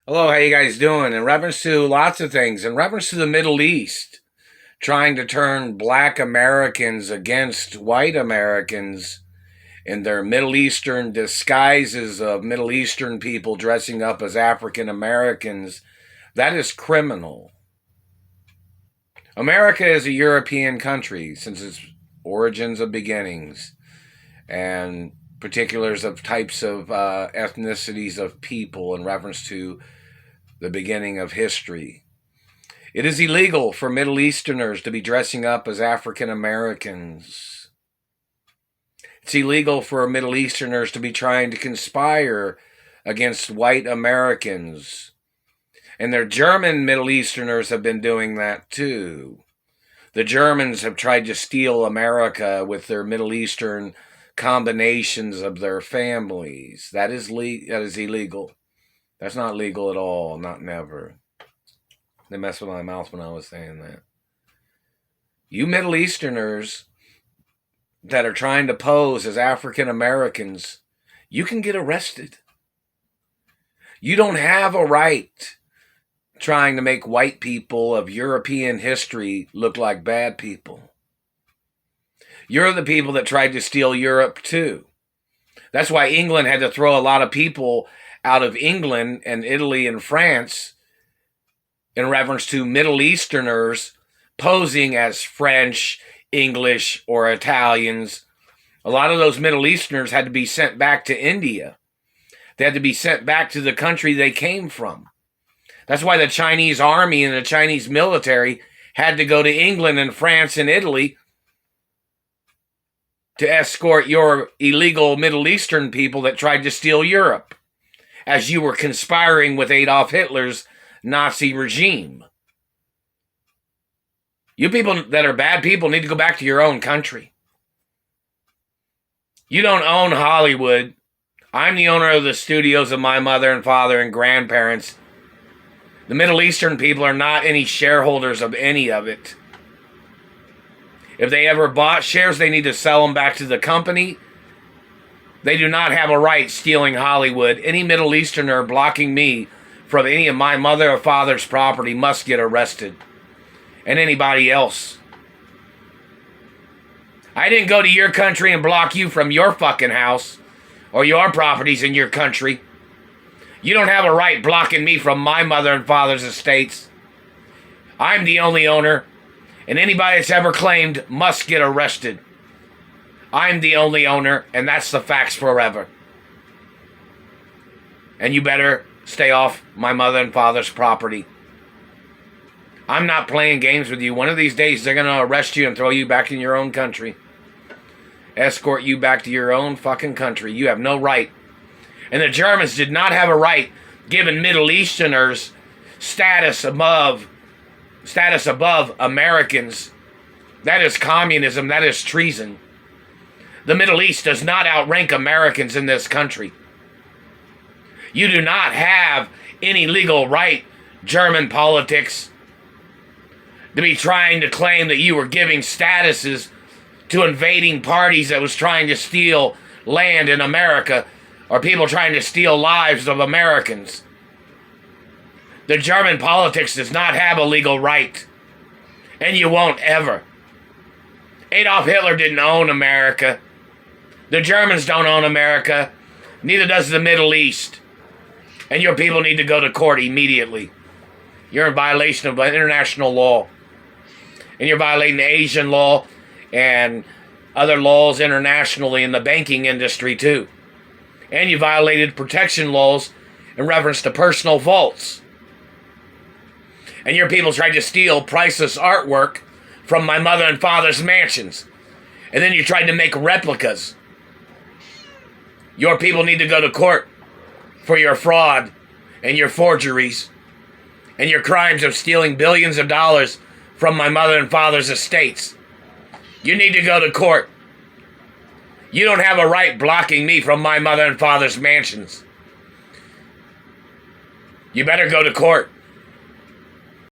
Hello, how you guys doing? In reference to lots of things, in reference to the Middle East, trying to turn black Americans against white Americans in their Middle Eastern disguises of Middle Eastern people dressing up as African Americans, that is criminal. America is a European country since its origins of beginnings and particulars of types of ethnicities of people in reference to the beginning of history. It is illegal for Middle Easterners to be dressing up as African Americans. It's illegal for Middle Easterners to be trying to conspire against white Americans. And their German Middle Easterners have been doing that too. The Germans have tried to steal America with their Middle Eastern combinations of their families. That is illegal. That's not legal at all, not never. They messed with my mouth when I was saying that. You Middle Easterners that are trying to pose as African Americans, you can get arrested. You don't have a right trying to make white people of European history look like bad people. You're the people that tried to steal Europe too. That's why England had to throw a lot of people out of England and Italy and France in reference to Middle Easterners posing as French, English, or Italians. A lot of those Middle Easterners had to be sent back to India. They had to be sent back to the country they came from. That's why the Chinese army and the Chinese military had to go to England and France and Italy to escort your illegal Middle Eastern people that tried to steal Europe, as you were conspiring with Adolf Hitler's Nazi regime. You people that are bad people need to go back to your own country. You don't own Hollywood. I'm the owner of the studios of my mother and father and grandparents. The Middle Eastern people are not any shareholders of any of it. If they ever bought shares, they need to sell them back to the company. They do not have a right stealing Hollywood. Any Middle Easterner blocking me from any of my mother or father's property must get arrested. And anybody else. I didn't go to your country and block you from your fucking house or your properties in your country. You don't have a right blocking me from my mother and father's estates. I'm the only owner, and anybody that's ever claimed must get arrested. I'm the only owner, and that's the facts forever. And you better stay off my mother and father's property. I'm not playing games with you. One of these days, they're going to arrest you and throw you back in your own country. Escort you back to your own fucking country. You have no right. And the Germans did not have a right giving Middle Easterners status above Americans. That is communism. That is treason. The Middle East does not outrank Americans in this country. You do not have any legal right, German politics, to be trying to claim that you were giving statuses to invading parties that was trying to steal land in America, or people trying to steal lives of Americans. The German politics does not have a legal right, and you won't ever. Adolf Hitler didn't own America. The Germans don't own America. Neither does the Middle East. And your people need to go to court immediately. You're in violation of international law. And you're violating Asian law and other laws internationally in the banking industry too. And you violated protection laws in reference to personal vaults. And your people tried to steal priceless artwork from my mother and father's mansions. And then you tried to make replicas. Your people need to go to court for your fraud and your forgeries and your crimes of stealing billions of dollars from my mother and father's estates. You need to go to court. You don't have a right blocking me from my mother and father's mansions. You better go to court.